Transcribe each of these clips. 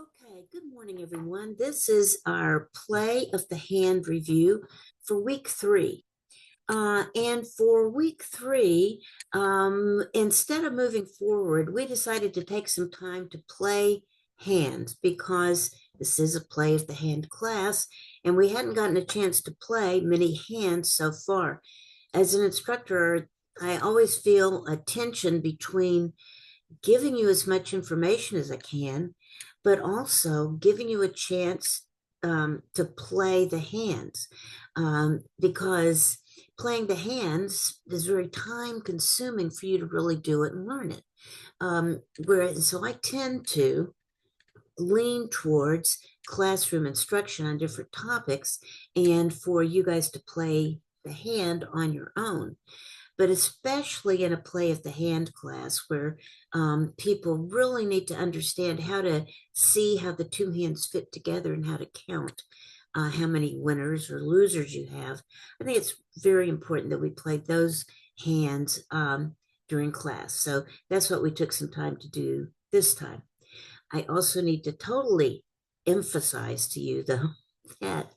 Okay, good morning, everyone. This is our play of the hand review for week three. And for week three, instead of moving forward, we decided to take some time to play hands because this is a play of the hand class, and we hadn't gotten a chance to play many hands so far. As an instructor, I always feel a tension between giving you as much information as I can, but also giving you a chance to play the hands because playing the hands is very time consuming for you to really do it and learn it. So I tend to lean towards classroom instruction on different topics and for you guys to play the hand on your own, but especially in a play of the hand class where people really need to understand how to see how the two hands fit together and how to count how many winners or losers you have. I think it's very important that we play those hands during class. So that's what we took some time to do this time. I also need to totally emphasize to you, though, that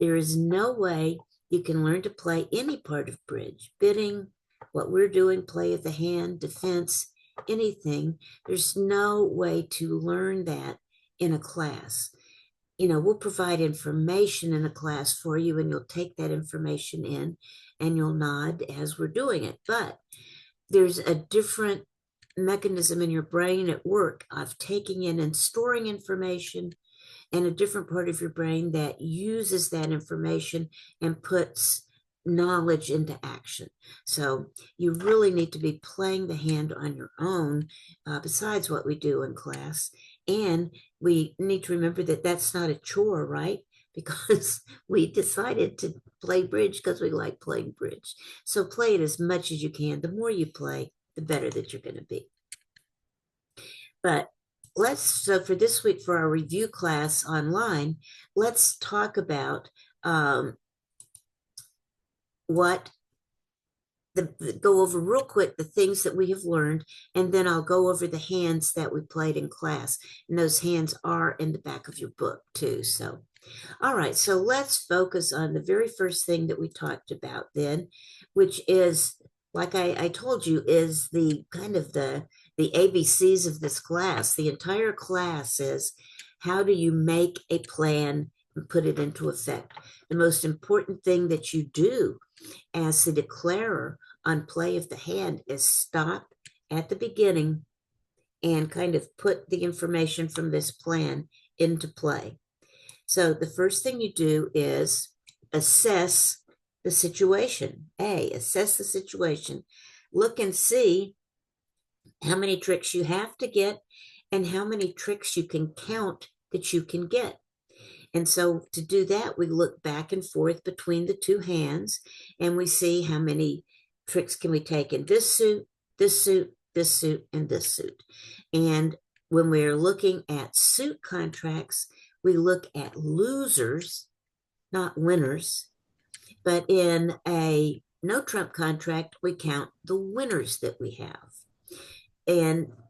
there is no way you can learn to play any part of bridge, bidding, what we're doing, play of the hand, defense, anything. There's no way to learn that in a class. We'll provide information in a class for you, and you'll take that information in and you'll nod as we're doing it. But there's a different mechanism in your brain at work of taking in and storing information, and a different part of your brain that uses that information and puts knowledge into action. So you really need to be playing the hand on your own, besides what we do in class. And we need to remember that that's not a chore, right? Because we decided to play bridge because we like playing bridge. So play it as much as you can. The more you play, the better that you're going to be. But so for this week, for our review class online, let's talk about what go over real quick the things that we have learned, and then I'll go over the hands that we played in class. And those hands are in the back of your book too. So, all right, so let's focus on the very first thing that we talked about then, which is, like I told you, is the kind of the ABCs of this class. The entire class is how do you make a plan and put it into effect. The most important thing that you do as the declarer on play of the hand is stop at the beginning and kind of put the information from this plan into play. So the first thing you do is assess the situation. Assess the situation. Look and see how many tricks you have to get and how many tricks you can count that you can get. And so to do that, we look back and forth between the two hands and we see how many tricks can we take in this suit, this suit, this suit, and this suit. And when we're looking at suit contracts, we look at losers, not winners. But in a no trump contract, we count the winners that we have.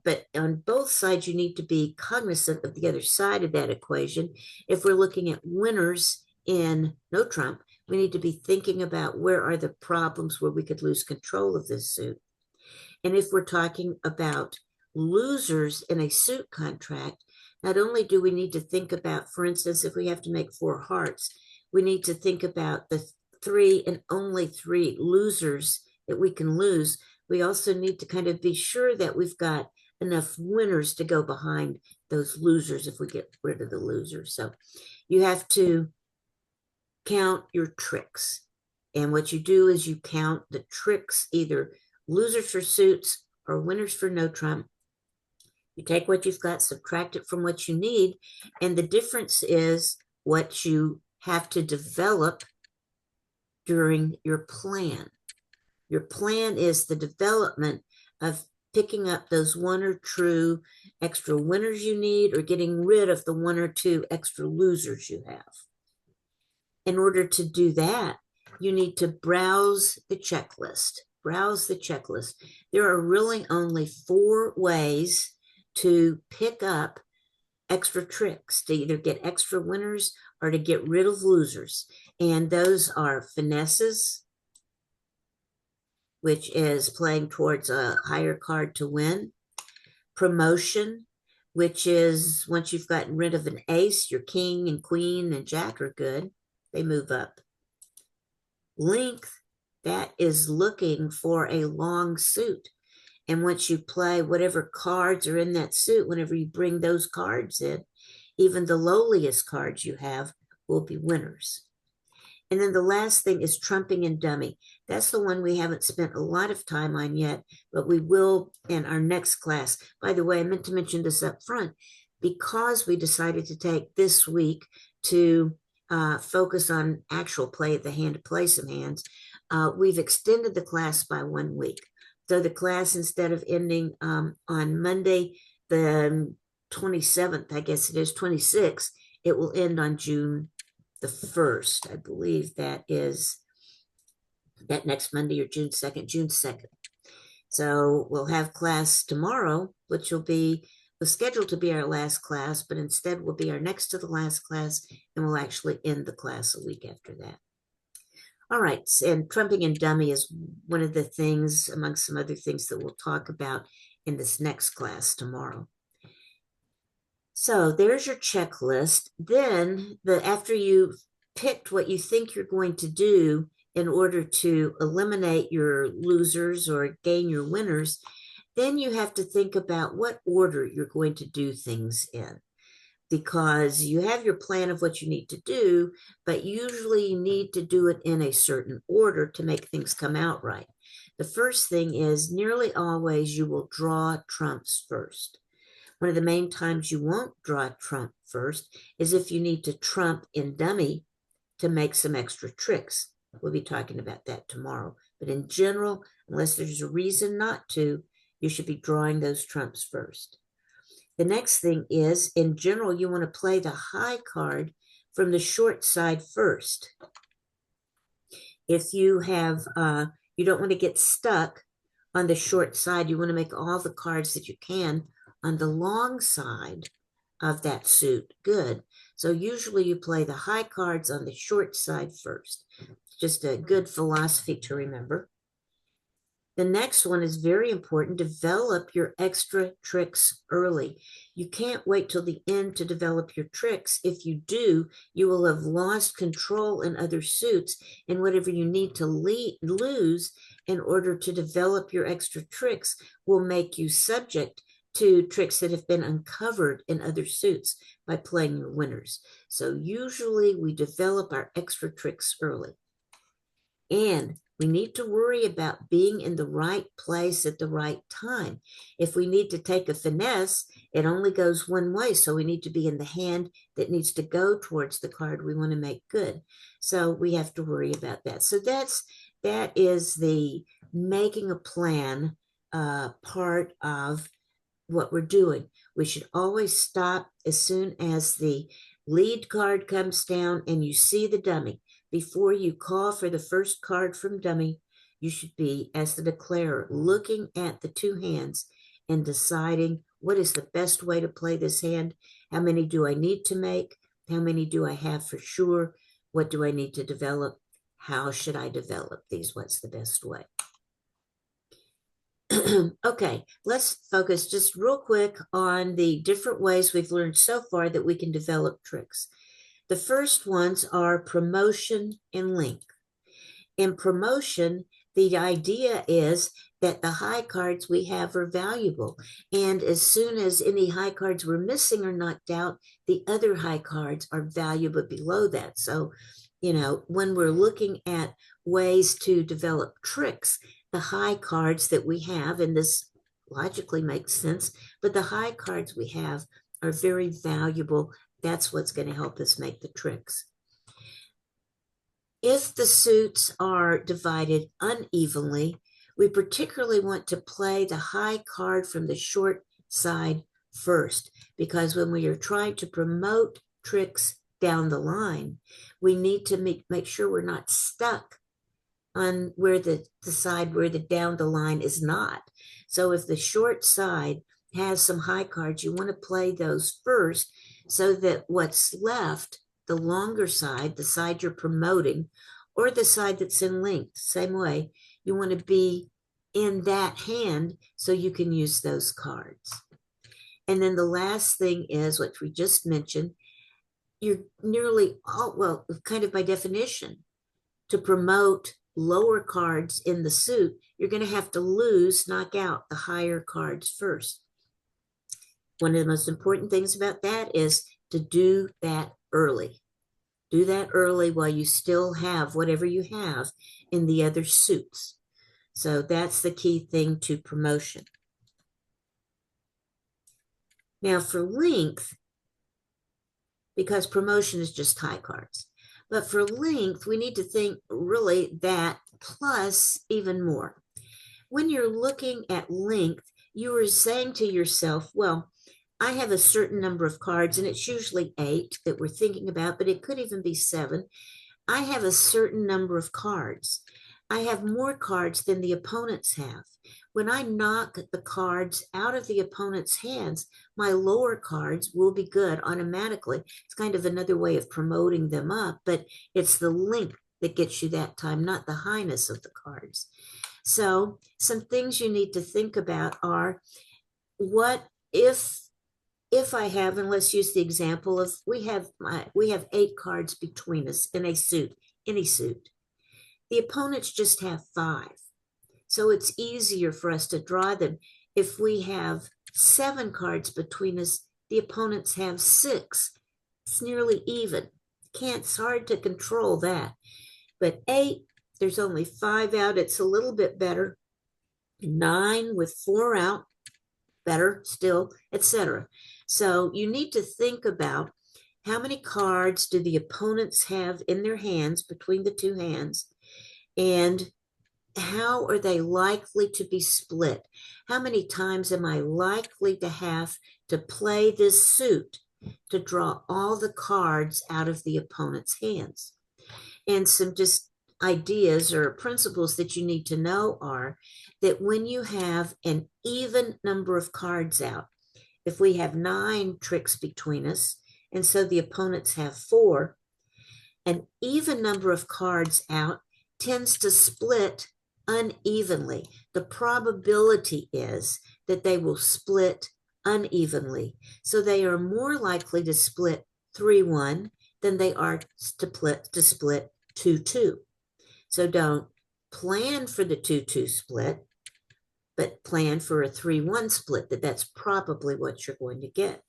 But on both sides, you need to be cognizant of the other side of that equation. If we're looking at winners in no trump, we need to be thinking about where are the problems where we could lose control of this suit. And if we're talking about losers in a suit contract, not only do we need to think about, for instance, if we have to make 4 hearts, we need to think about the 3 and only 3 losers that we can lose. We also need to kind of be sure that we've got enough winners to go behind those losers if we get rid of the losers. So you have to count your tricks. And what you do is you count the tricks, either losers for suits or winners for no trump. You take what you've got, subtract it from what you need, and the difference is what you have to develop during your plan. Your plan is the development of picking up those 1 or 2 extra winners you need, or getting rid of the 1 or 2 extra losers you have. In order to do that, you need to browse the checklist. Browse the checklist. There are really only 4 ways to pick up extra tricks to either get extra winners or to get rid of losers. And those are finesses, which is playing towards a higher card to win. Promotion, which is once you've gotten rid of an ace, your king and queen and jack are good. They move up. Length, that is looking for a long suit. And once you play whatever cards are in that suit, whenever you bring those cards in, even the lowliest cards you have will be winners. And then the last thing is trumping and dummy. That's the one we haven't spent a lot of time on yet, but we will in our next class. By the way, I meant to mention this up front. Because we decided to take this week to focus on actual play of the hand, to play some hands, we've extended the class by 1 week. So the class, instead of ending on Monday, the 27th, I guess it is 26th, it will end on June the 1st. I believe that is that next Monday, or June 2nd. So we'll have class tomorrow, which will be scheduled to be our last class, but instead will be our next to the last class, and we'll actually end the class a week after that. All right, and trumping and dummy is one of the things, among some other things, that we'll talk about in this next class tomorrow. So there's your checklist. Then after you've picked what you think you're going to do in order to eliminate your losers or gain your winners, then you have to think about what order you're going to do things in, because you have your plan of what you need to do, but usually you need to do it in a certain order to make things come out right. The first thing is nearly always you will draw trumps first. One of the main times you won't draw a trump first is if you need to trump in dummy to make some extra tricks. We'll be talking about that tomorrow. But in general, unless there's a reason not to, you should be drawing those trumps first. The next thing is, in general, you want to play the high card from the short side first. If you have, you don't want to get stuck on the short side. You want to make all the cards that you can on the long side of that suit good. So usually you play the high cards on the short side first. It's just a good philosophy to remember. The next one is very important. Develop your extra tricks early. You can't wait till the end to develop your tricks. If you do, you will have lost control in other suits, and whatever you need to lose in order to develop your extra tricks will make you subject to tricks that have been uncovered in other suits by playing your winners. So usually we develop our extra tricks early. And we need to worry about being in the right place at the right time. If we need to take a finesse, it only goes one way. So we need to be in the hand that needs to go towards the card we want to make good. So we have to worry about that. So that is the making a plan part of what we're doing. We should always stop as soon as the lead card comes down and you see the dummy. Before you call for the first card from dummy, you should be, as the declarer, looking at the two hands and deciding what is the best way to play this hand. How many do I need to make? How many do I have for sure? What do I need to develop? How should I develop these? What's the best way? Okay, let's focus just real quick on the different ways we've learned so far that we can develop tricks. The first ones are promotion and length. In promotion, the idea is that the high cards we have are valuable. And as soon as any high cards we're missing are knocked out, the other high cards are valuable below that. So, when we're looking at ways to develop tricks, the high cards that we have, and this logically makes sense, but the high cards we have are very valuable. That's what's going to help us make the tricks. If the suits are divided unevenly, we particularly want to play the high card from the short side first, because when we are trying to promote tricks down the line, we need to make sure we're not stuck on where the side where the down the line is not. So if the short side has some high cards, you want to play those first so that what's left, the longer side, the side you're promoting, or the side that's in length, same way, you want to be in that hand so you can use those cards. And then the last thing is what we just mentioned. You're nearly all, well, kind of by definition, to promote lower cards in the suit, you're going to have to knock out the higher cards first. One of the most important things about that is to do that early. Do that early while you still have whatever you have in the other suits. So that's the key thing to promotion. Now for length, because promotion is just high cards, but for length, we need to think really that plus even more. When you're looking at length, you are saying to yourself, well, I have a certain number of cards, and it's usually 8 that we're thinking about, but it could even be 7. I have a certain number of cards. I have more cards than the opponents have. When I knock the cards out of the opponent's hands, my lower cards will be good automatically. It's kind of another way of promoting them up, but it's the length that gets you that time, not the highness of the cards. So some things you need to think about are, what if I have, and let's use the example of we have 8 cards between us in a suit, any suit. The opponents just have 5. So it's easier for us to draw them. If we have 7 cards between us, the opponents have 6. It's nearly even. It's hard to control that. But 8, there's only 5 out. It's a little bit better. 9 with 4 out, better still, etc. So you need to think about how many cards do the opponents have in their hands, between the two hands, and how are they likely to be split? How many times am I likely to have to play this suit to draw all the cards out of the opponent's hands? And some just ideas or principles that you need to know are that when you have an even number of cards out, if we have 9 tricks between us, and so the opponents have 4, an even number of cards out tends to split unevenly. The probability is that they will split unevenly. So they are more likely to split 3-1 than they are to split 2-2. So don't plan for the 2-2 split, but plan for a 3-1 split, that's probably what you're going to get.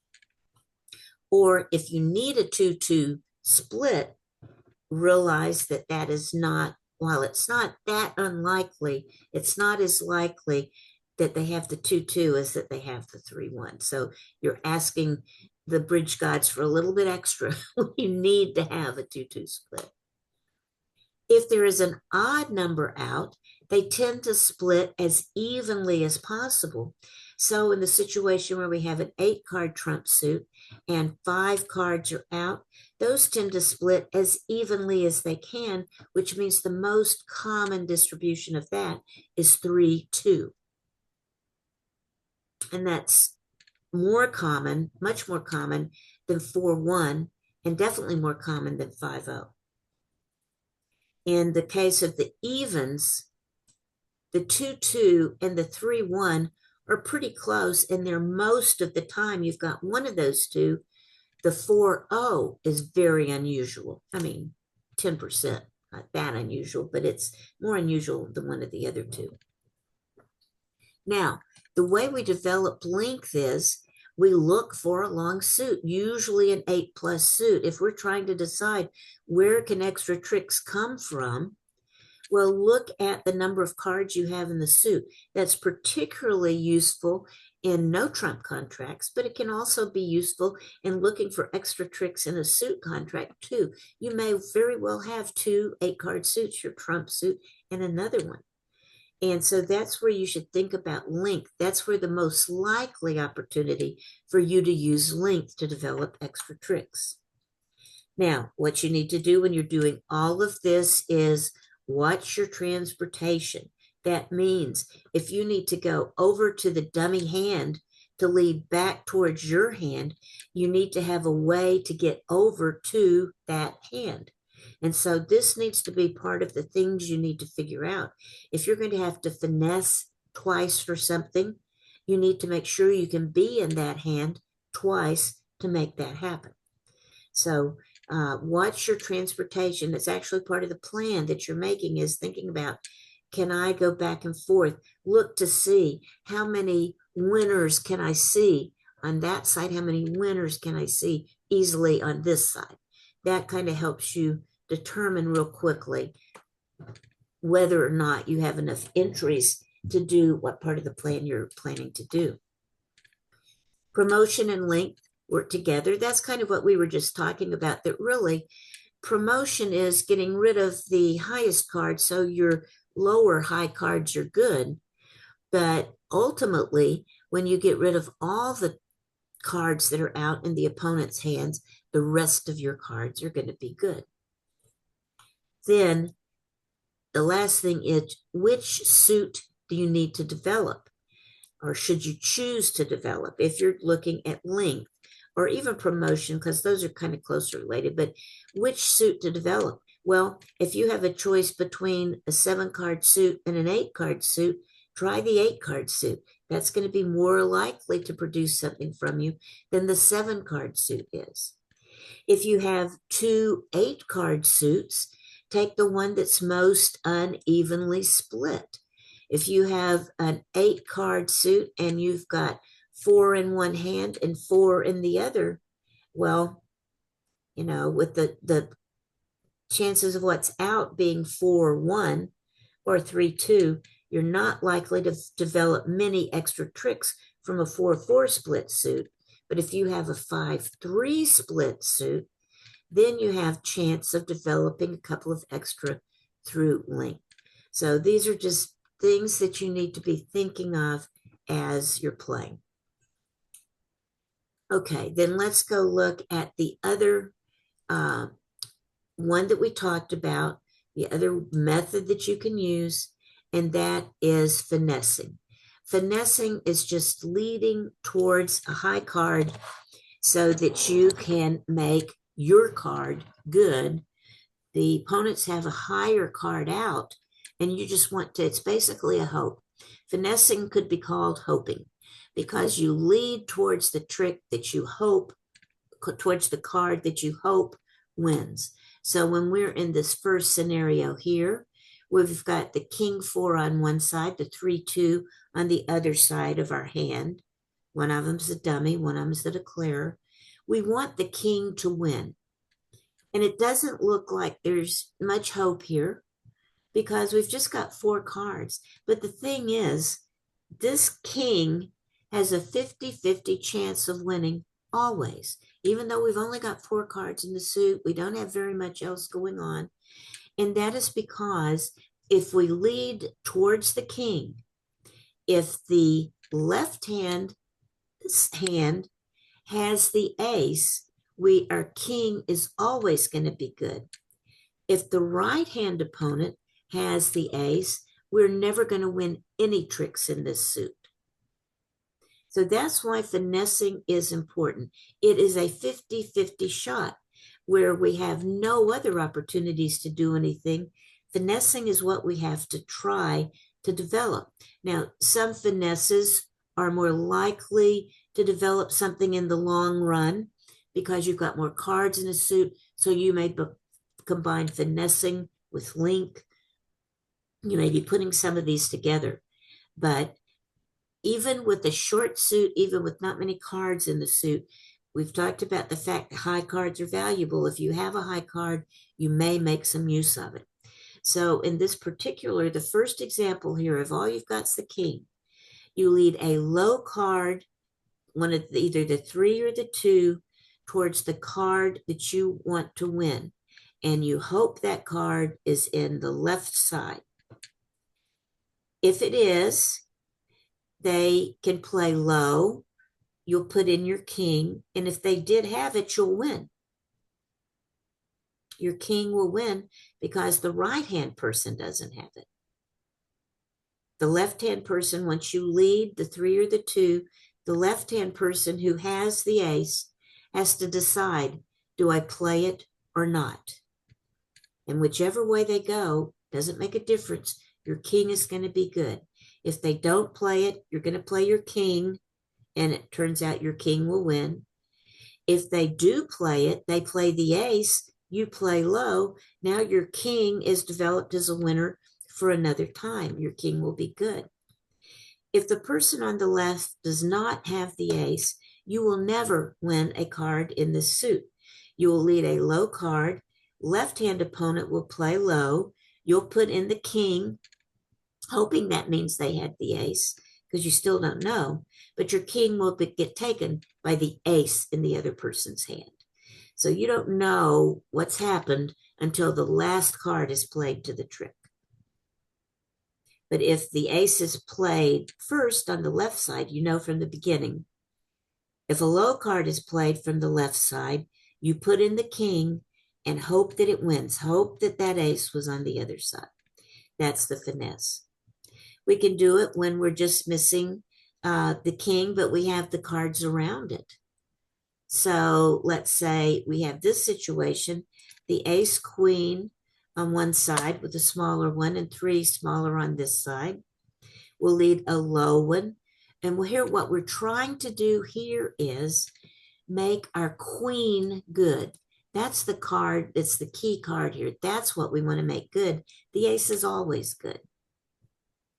Or if you need a 2-2 split, realize that that is not, while it's not that unlikely, it's not as likely that they have the 2-2 as that they have the 3-1. So you're asking the bridge gods for a little bit extra when you need to have a 2-2 split. If there is an odd number out, they tend to split as evenly as possible. So in the situation where we have an 8-card trump suit and 5 cards are out, those tend to split as evenly as they can, which means the most common distribution of that is 3-2. And that's more common, much more common than 4-1, and definitely more common than 5-0. In the case of the evens, the 2-2 and the 3-1 are pretty close, and they're most of the time you've got one of those two. The 4-0 is very unusual. I mean, 10%, not that unusual, but it's more unusual than one of the other two. Now, the way we develop length is we look for a long suit, usually an 8+ suit. If we're trying to decide where can extra tricks come from, well, look at the number of cards you have in the suit. That's particularly useful in no trump contracts, but it can also be useful in looking for extra tricks in a suit contract too. You may very well have 2 8-card suits, your trump suit and another one. And so that's where you should think about length. That's where the most likely opportunity for you to use length to develop extra tricks. Now, what you need to do when you're doing all of this is watch your transportation. That means if you need to go over to the dummy hand to lead back towards your hand, you need to have a way to get over to that hand. And so this needs to be part of the things you need to figure out. If you're going to have to finesse twice for something, you need to make sure you can be in that hand twice to make that happen. So watch your transportation. That's actually part of the plan that you're making, is thinking about, can I go back and forth? Look to see how many winners can I see on that side? How many winners can I see easily on this side? That kind of helps you determine real quickly whether or not you have enough entries to do what part of the plan you're planning to do. Promotion and length work together. That's kind of what we were just talking about, that really promotion is getting rid of the highest cards, so your lower high cards are good. But ultimately, when you get rid of all the cards that are out in the opponent's hands, the rest of your cards are going to be good. Then the last thing is, which suit do you need to develop, or should you choose to develop if you're looking at length or even promotion, because those are kind of closely related. But which suit to develop? Well, if you have a choice between a 7-card suit and an 8-card suit, try the 8-card suit. That's going to be more likely to produce something from you than the 7-card suit is. If you have 2 8-card suits, take the one that's most unevenly split. If you have an 8-card suit and you've got 4 in one hand and 4 in the other, well, with the chances of what's out being 4-1 or 3-2, you're not likely to develop many extra tricks from a 4-4 split suit. But if you have a 5-3 split suit, then you have chance of developing a couple of extra through length. So these are just things that you need to be thinking of as you're playing. Okay, then let's go look at the other one that we talked about, the other method that you can use, and that is finessing. Finessing is just leading towards a high card so that you can make your card good. The opponents have a higher card out, and you just want to, it's basically a hope. Finessing could be called hoping, because you lead towards the trick that you hope, towards the card that you hope wins. So when we're in this first scenario here, we've got the king 4 on one side, the 3-2 on the other side of our hand. One of them's a dummy, one of them's the declarer. We want the king to win. And it doesn't look like there's much hope here, because we've just got 4 cards. But the thing is, this king has a 50-50 chance of winning always. Even though we've only got 4 cards in the suit, we don't have very much else going on. And that is because if we lead towards the king, if the left hand has the ace, our king is always going to be good. If the right hand opponent has the ace, we're never going to win any tricks in this suit. So that's why finessing is important. It is a 50-50 shot where we have no other opportunities to do anything. Finessing is what we have to try to develop. Now, some finesses are more likely to develop something in the long run because you've got more cards in a suit. So you may combine finessing with link. You may be putting some of these together. But even with a short suit, even with not many cards in the suit, we've talked about the fact that high cards are valuable. If you have a high card, you may make some use of it. So in this particular, the first example here of all you've got is the king. You lead a low card, one of either the 3 or the 2, towards the card that you want to win. And you hope that card is in the left side. If it is, they can play low. You'll put in your king. And if they did have it, you'll win. Your king will win because the right-hand person doesn't have it. The left-hand person, once you lead the 3 or the 2, The left-hand person who has the ace has to decide, do I play it or not? And whichever way they go, doesn't make a difference. Your king is going to be good. If they don't play it, you're going to play your king, and it turns out your king will win. If they do play it, they play the ace, you play low. Now your king is developed as a winner for another time. Your king will be good. If the person on the left does not have the ace, you will never win a card in this suit. You will lead a low card. Left-hand opponent will play low. You'll put in the king, hoping that means they had the ace, because you still don't know, but your king will get taken by the ace in the other person's hand. So you don't know what's happened until the last card is played to the trick. But if the ace is played first on the left side, you know from the beginning. If a low card is played from the left side, you put in the king and hope that it wins. Hope that that ace was on the other side. That's the finesse. We can do it when we're just missing the king, but we have the cards around it. So let's say we have this situation, the ace queen on one side with a smaller one and 3 smaller on this side. We'll lead a low one. And here, what we're trying to do here is make our queen good. That's the card, it's the key card here. That's what we want to make good. The ace is always good.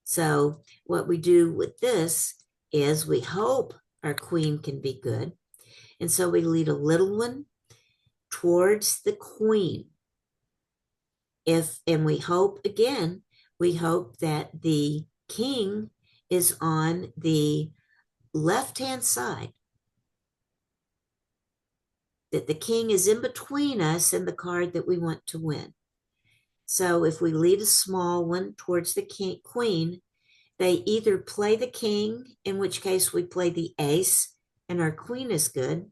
So what we do with this is we hope our queen can be good. And so we lead a little one towards the queen. And we hope, again, we hope that the king is on the left-hand side, that the king is in between us and the card that we want to win. So if we lead a small one towards the queen, they either play the king, in which case we play the ace and our queen is good,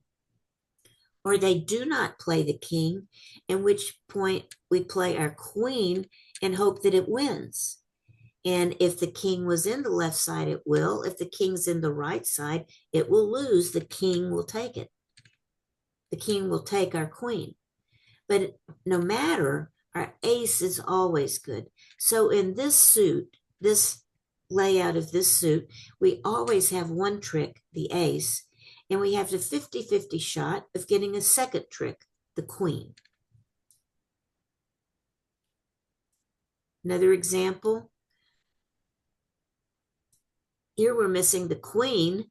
or they do not play the king, in which point we play our queen and hope that it wins. And if the king was in the left side, it will. If the king's in the right side, it will lose. The king will take it. The king will take our queen. But no matter, our ace is always good. So in this suit, this layout of this suit, we always have one trick, the ace, and we have the 50-50 shot of getting a second trick, the queen. Another example. Here we're missing the queen.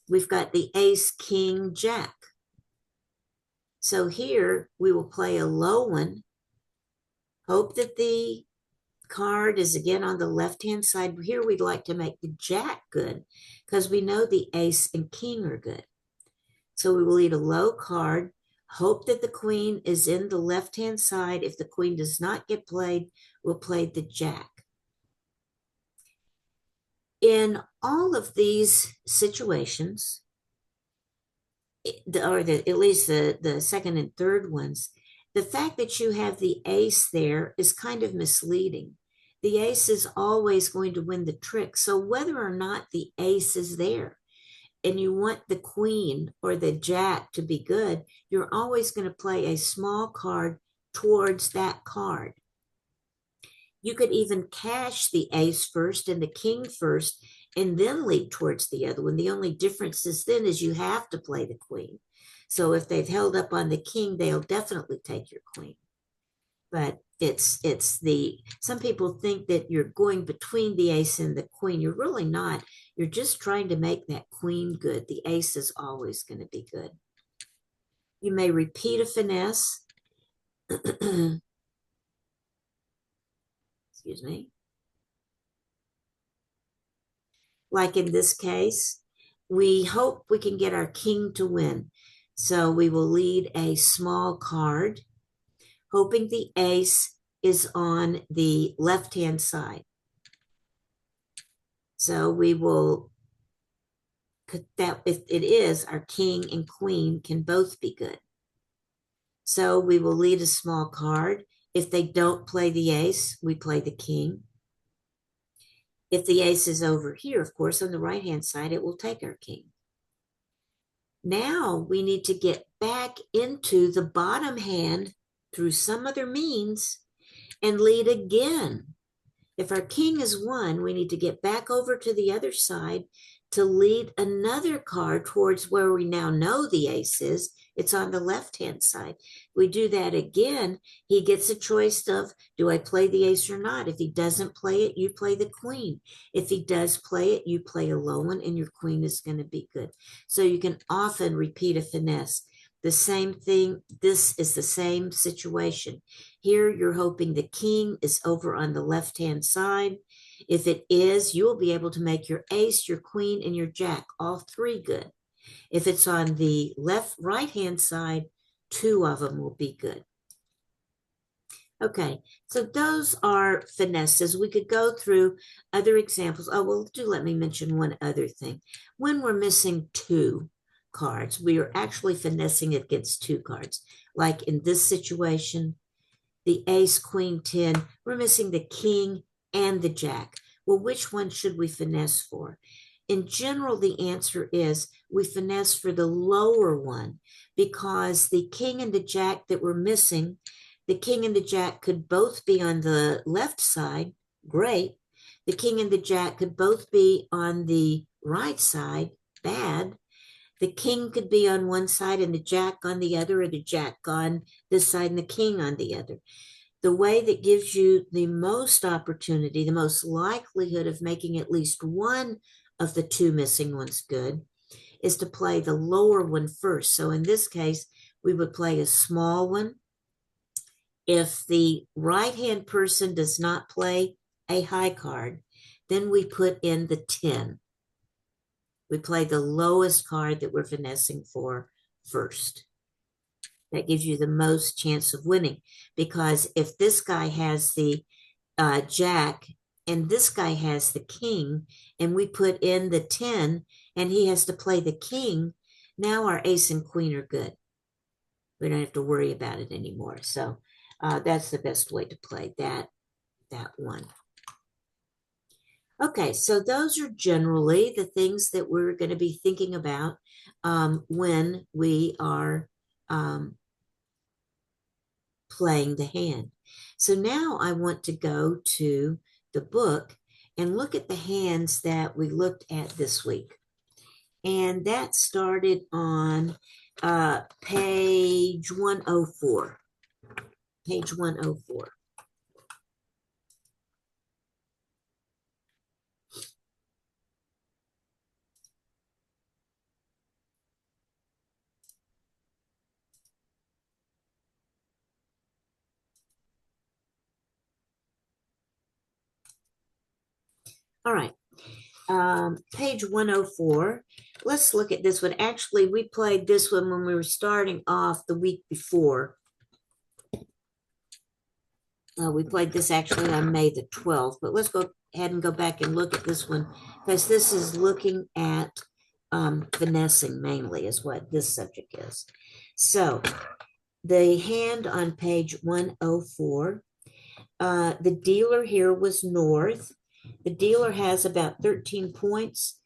We've got the ace, king, jack. So here we will play a low one, hope that the card is again on the left-hand side. Here we'd like to make the jack good because we know the ace and king are good. So we will lead a low card, hope that the queen is in the left-hand side. If the queen does not get played, we'll play the jack. In all of these situations, or at least the second and third ones, the fact that you have the ace there is kind of misleading. The ace is always going to win the trick. So whether or not the ace is there and you want the queen or the jack to be good, you're always going to play a small card towards that card. You could even cash the ace first and the king first and then lead towards the other one. The only difference is then is you have to play the queen. So if they've held up on the king, they'll definitely take your queen. But some people think that you're going between the ace and the queen. You're really not. You're just trying to make that queen good. The ace is always going to be good. You may repeat a finesse. Excuse me. Like in this case, we hope we can get our king to win. So we will lead a small card, hoping the ace is on the left-hand side. So we will, that if it is, our king and queen can both be good. So we will lead a small card. If they don't play the ace, we play the king. If the ace is over here, of course, on the right-hand side, it will take our king. Now we need to get back into the bottom hand through some other means and lead again. If our king is one, we need to get back over to the other side to lead another card towards where we now know the ace is. It's on the left-hand side. We do that again, he gets a choice of, do I play the ace or not? If he doesn't play it, you play the queen. If he does play it, you play a low one and your queen is going to be good. So you can often repeat a finesse. The same thing, this is the same situation. Here, you're hoping the king is over on the left-hand side. If it is, you will be able to make your ace, your queen, and your jack, all three good. If it's on the right-hand side, two of them will be good. Okay, so those are finesses. We could go through other examples. Oh, well, let me mention one other thing. When we're missing two cards, we are actually finessing against two cards. Like in this situation, the ace, queen, 10, we're missing the king and the jack. Well, which one should we finesse for? In general, the answer is we finesse for the lower one because the king and the jack that we're missing, the king and the jack could both be on the left side. Great. The king and the jack could both be on the right side. Bad. The king could be on one side and the jack on the other, or the jack on this side and the king on the other. The way that gives you the most opportunity, the most likelihood of making at least one of the two missing ones good, is to play the lower one first. So in this case, we would play a small one. If the right-hand person does not play a high card, then we put in the 10. We play the lowest card that we're finessing for first. That gives you the most chance of winning, because if this guy has the jack and this guy has the king, and we put in the 10 and he has to play the king, now our ace and queen are good. We don't have to worry about it anymore. So that's the best way to play that one. Okay, so those are generally the things that we're going to be thinking about when we are playing the hand. So now I want to go to the book and look at the hands that we looked at this week. And that started on page 104. Page 104. All right. Page 104. Let's look at this one. Actually, we played this one when we were starting off the week before. We played this actually on May the 12th, but let's go ahead and go back and look at this one, because this is looking at finessing mainly is what this subject is. So the hand on page 104, the dealer here was north. The dealer has about 13 points,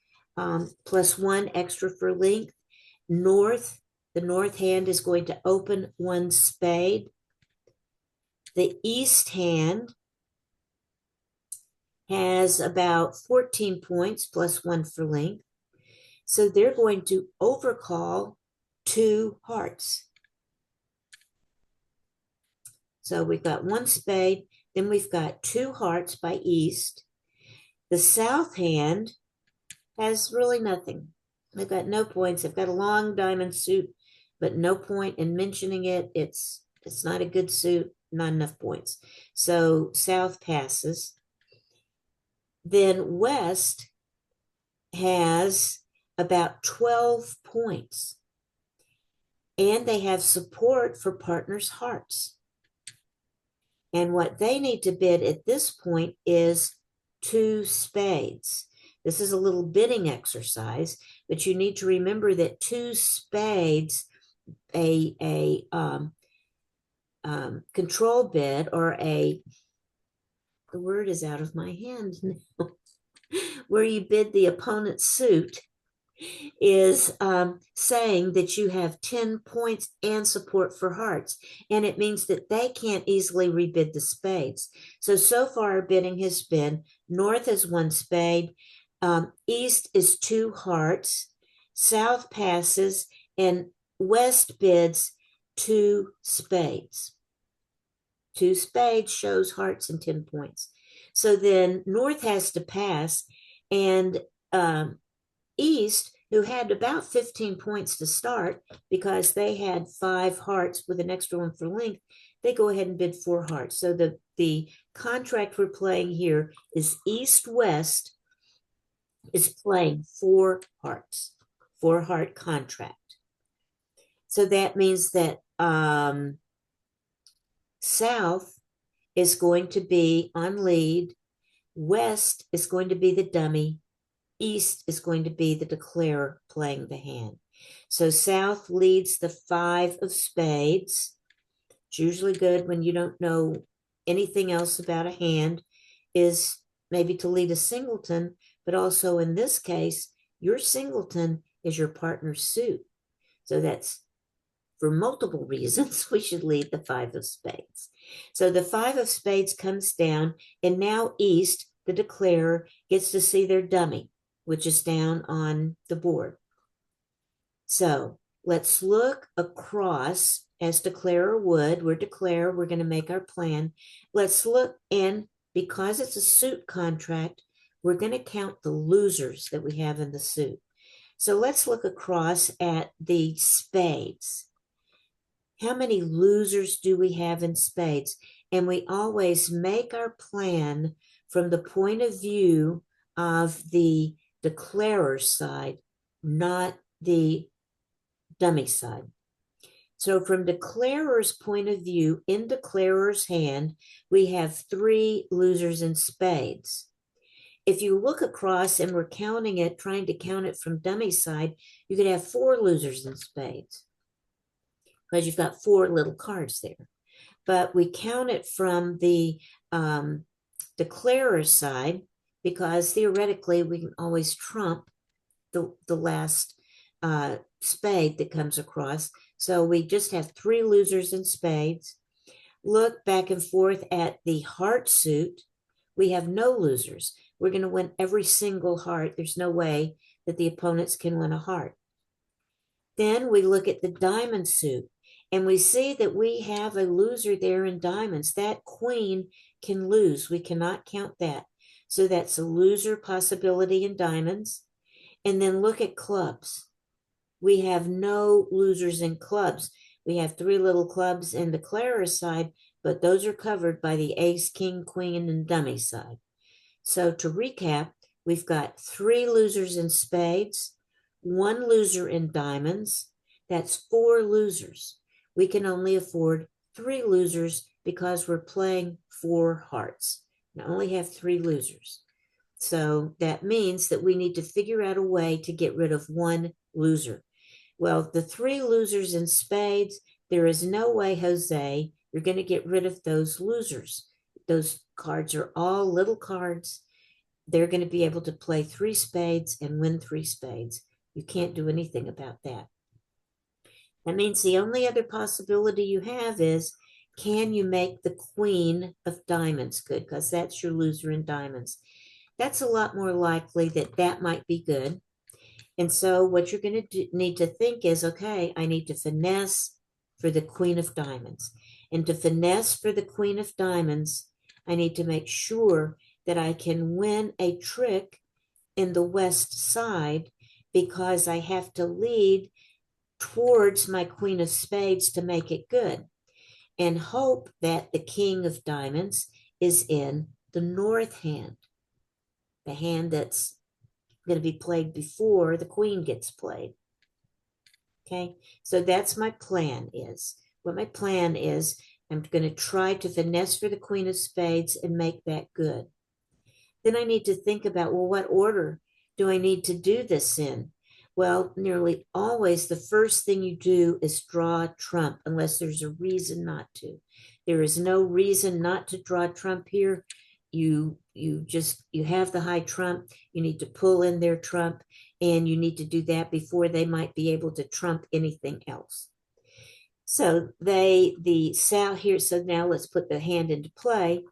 plus one extra for length. North, the north hand is going to open one spade. The east hand has about 14 points plus one for length. So they're going to overcall two hearts. So we've got one spade, then we've got two hearts by east. The south hand has really nothing. They've got no points. They've got a long diamond suit, but no point in mentioning it. It's not a good suit, not enough points. So south passes. Then west has about 12 points. And they have support for partners' hearts. And what they need to bid at this point is two spades. This is a little bidding exercise, but you need to remember that two spades, a control bid, or the word is out of my hand now, where you bid the opponent's suit, is saying that you have 10 points and support for hearts. And it means that they can't easily rebid the spades. So far, our bidding has been north is one spade, east is two hearts, south passes, and west bids two spades. Two spades shows hearts and 10 points. So then north has to pass, and east, who had about 15 points to start because they had five hearts with an extra one for length, they go ahead and bid four hearts. So the contract we're playing here is east-west is playing four hearts, four-heart contract. So that means that south is going to be on lead, west is going to be the dummy, east is going to be the declarer playing the hand. So south leads the five of spades. It's usually good when you don't know anything else about a hand, is maybe to lead a singleton, but also in this case, your singleton is your partner's suit. So that's for multiple reasons, we should lead the five of spades. So the five of spades comes down, and now east, the declarer, gets to see their dummy, which is down on the board. So let's look across as declarer would. We're declarer, we're going to make our plan. Let's look, and because it's a suit contract, we're going to count the losers that we have in the suit. So let's look across at the spades. How many losers do we have in spades? And we always make our plan from the point of view of the declarer's side, not the dummy side. So from declarer's point of view, in declarer's hand, we have three losers in spades. If you look across and we're counting it, trying to count it from dummy side, you could have four losers in spades because you've got four little cards there. But we count it from the declarer's side because theoretically we can always trump the last spade that comes across. So we just have three losers in spades. Look back and forth at the heart suit. We have no losers. We're going to win every single heart. There's no way that the opponents can win a heart. Then we look at the diamond suit, and we see that we have a loser there in diamonds. That queen can lose. We cannot count that. So that's a loser possibility in diamonds. And then look at clubs. We have no losers in clubs. We have three little clubs in the declarer's side, but those are covered by the ace, king, queen, and dummy side. So to recap, we've got three losers in spades, one loser in diamonds. That's four losers. We can only afford three losers because we're playing four hearts and only have three losers. So that means that we need to figure out a way to get rid of one loser. Well, the three losers in spades, there is no way, Jose, you're going to get rid of those losers. Those cards are all little cards. They're going to be able to play three spades and win three spades. You can't do anything about that. That means the only other possibility you have is, can you make the queen of diamonds good? Because that's your loser in diamonds. That's a lot more likely that that might be good. And so what you're going to need to think is, okay, I need to finesse for the queen of diamonds. And to finesse for the queen of diamonds, I need to make sure that I can win a trick in the west side because I have to lead towards my queen of spades to make it good, and hope that the king of diamonds is in the north hand, the hand that's going to be played before the queen gets played. Okay, so that's my plan is. What my plan is, I'm going to try to finesse for the queen of spades and make that good. Then I need to think about, well, what order do I need to do this in? Well, nearly always the first thing you do is draw trump, unless there's a reason not to. There is no reason not to draw trump here. You have the high trump. You need to pull in their trump, and you need to do that before they might be able to trump anything else. So the south here, so now let's put the hand into play.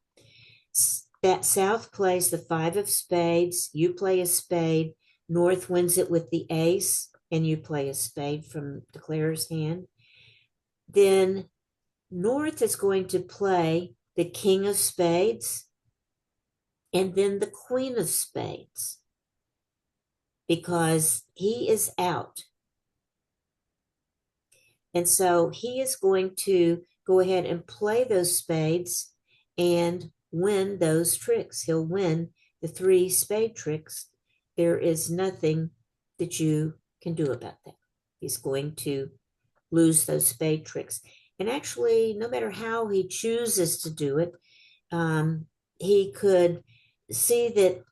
That south plays the 5 of spades, you play a spade, north wins it with the ace, and you play a spade from declarer's hand. Then north is going to play the king of spades and then the queen of spades because he is out. And so he is going to go ahead and play those spades and win those tricks. He'll win the 3 spade tricks. There is nothing that you can do about that. He's going to lose those spade tricks. And actually, no matter how he chooses to do it, he could see that,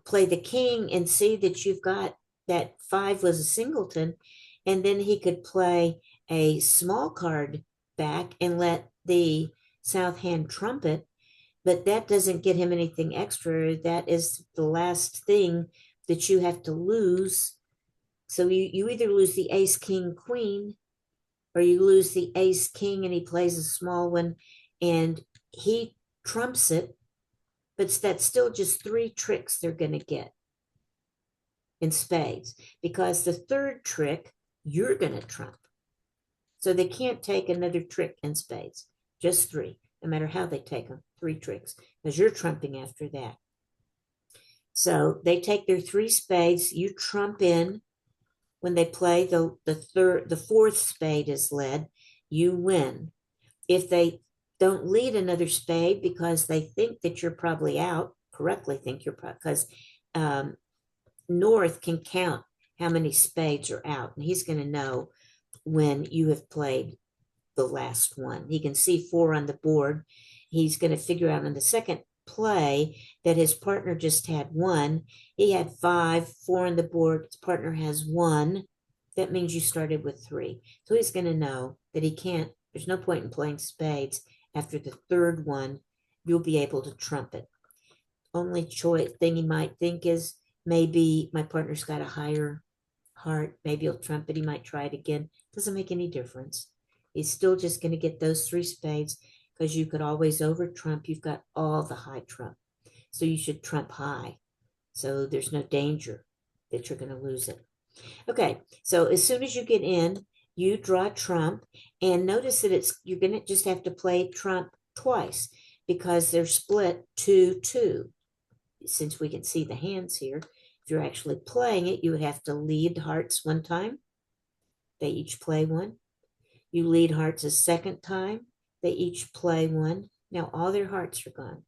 play the king and see that you've got that 5 was a singleton, and then he could play a small card back and let the south hand trump it, but that doesn't get him anything extra. That is the last thing that you have to lose. So you either lose the ace, king, queen, or you lose the ace, king, and he plays a small one and he trumps it, but that's still just 3 tricks they're going to get in spades because the third trick you're going to trump. So they can't take another trick in spades, just 3, no matter how they take them, 3 tricks, because you're trumping after that. So they take their 3 spades, you trump in. When they play the 4th spade is led, you win. If they don't lead another spade because they think that you're probably out, correctly think you're probably, because north can count how many spades are out, and he's going to know when you have played the last one. He can see 4 on the board. He's going to figure out on the second play that his partner just had 1. He had 5, 4 on the board. His partner has 1. That means you started with 3. So he's going to know that he can't, there's no point in playing spades. After the 3rd one, you'll be able to trump it. Only choice thing he might think is maybe my partner's got a higher heart. Maybe he'll trump it. He might try it again. Doesn't make any difference. He's still just going to get those 3 spades because you could always over trump. You've got all the high trump. So you should trump high. So there's no danger that you're going to lose it. Okay, so as soon as you get in, you draw trump, and notice that you're going to just have to play trump twice because they're split 2-2. Since we can see the hands here, if you're actually playing it, you would have to lead hearts 1 time. They each play 1. You lead hearts a 2nd time. They each play 1. Now all their hearts are gone.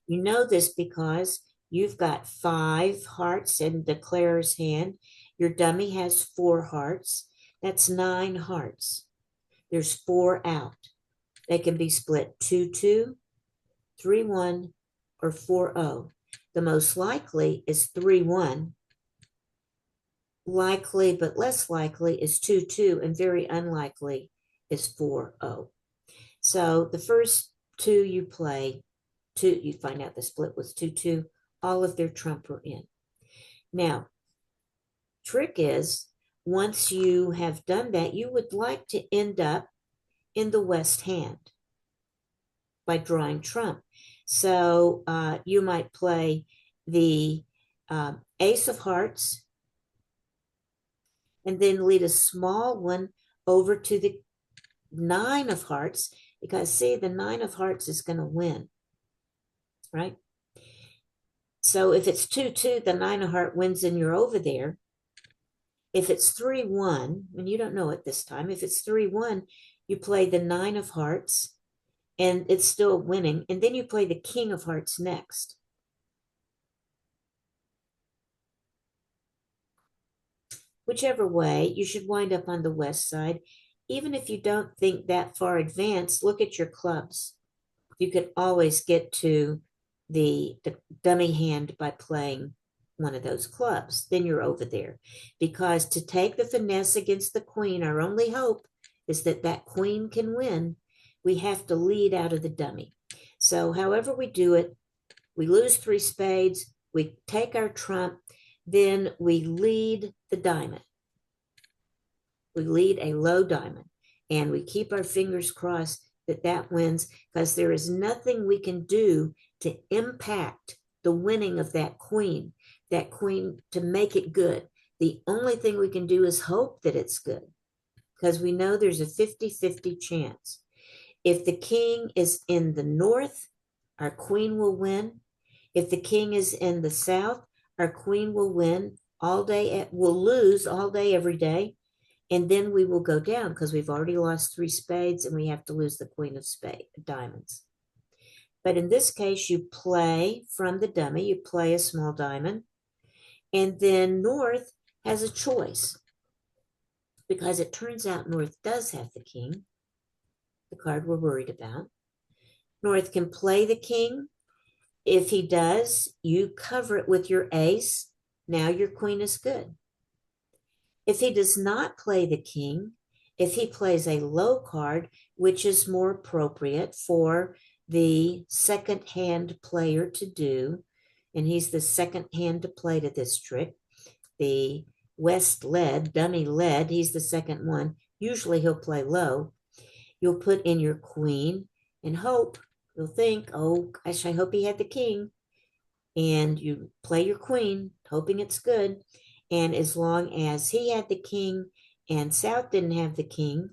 You know this because you've got 5 hearts in the declarer's hand. Your dummy has 4 hearts. That's 9 hearts. There's 4 out. They can be split 2-2, 3-1, or 4-0. The most likely is 3-1. Likely, but less likely is 2-2, and very unlikely is 4-0. So the first 2 you play, you find out the split was 2-2. All of their trump are in. Now, trick is, once you have done that, you would like to end up in the west hand by drawing trump. So you might play the ace of hearts and then lead a small one over to the 9 of hearts, because see, the 9 of hearts is going to win, right? So if it's 2-2, the 9 of heart wins and you're over there. If it's 3-1, and you don't know it this time, if it's 3-1, you play the 9 of hearts and it's still winning. And then you play the king of hearts next. Whichever way, you should wind up on the west side. Even if you don't think that far advanced, look at your clubs. You could always get to the dummy hand by playing one of those clubs. Then you're over there. Because to take the finesse against the queen, our only hope is that that queen can win. We have to lead out of the dummy. So however we do it, we lose 3 spades, we take our trump, then we lead the diamond. We lead a low diamond, and we keep our fingers crossed that that wins, because there is nothing we can do to impact the winning of that queen to make it good. The only thing we can do is hope that it's good, because we know there's a 50-50 chance. If the king is in the north, our queen will win. If the king is in the south, our queen will win all day, will lose all day, every day. And then we will go down because we've already lost 3 spades and we have to lose the queen of diamonds. But in this case, you play from the dummy, you play a small diamond, and then north has a choice, because it turns out north does have the king, the card we're worried about. North can play the king. If he does, you cover it with your ace. Now your queen is good. If he does not play the king, if he plays a low card, which is more appropriate for the second hand player to do, and he's the second hand to play to this trick, the West led, dummy led, he's the second one. Usually he'll play low. You'll put in your queen and hope. You'll think, oh gosh, I hope he had the king. And you play your queen, hoping it's good. And as long as he had the king and South didn't have the king,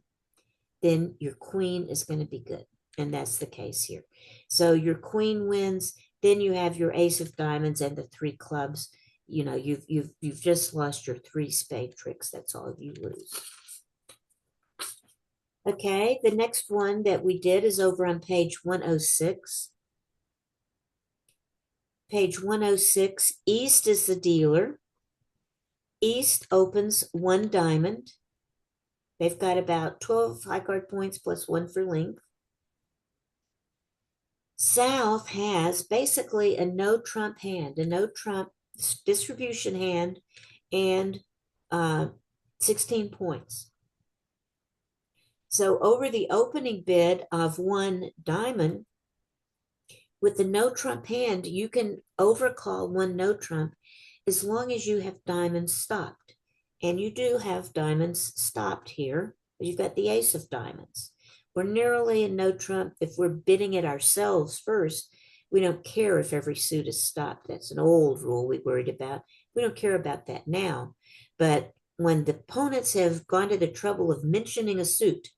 then your queen is going to be good. And that's the case here. So your queen wins. Then you have your ace of diamonds and the 3 clubs. You know, you've just lost your 3 spade tricks. That's all you lose. Okay, the next one that we did is over on page 106. Page 106, East is the dealer. East opens 1 diamond. They've got about 12 high card points plus 1 for length. South has basically a no trump hand, a no trump distribution hand, and 16 points. So over the opening bid of 1 diamond, with the no trump hand, you can overcall 1 no trump as long as you have diamonds stopped. And you do have diamonds stopped here, but you've got the ace of diamonds. Ordinarily in no trump, if we're bidding it ourselves first, we don't care if every suit is stopped. That's an old rule we worried about. We don't care about that now. But when the opponents have gone to the trouble of mentioning a suit,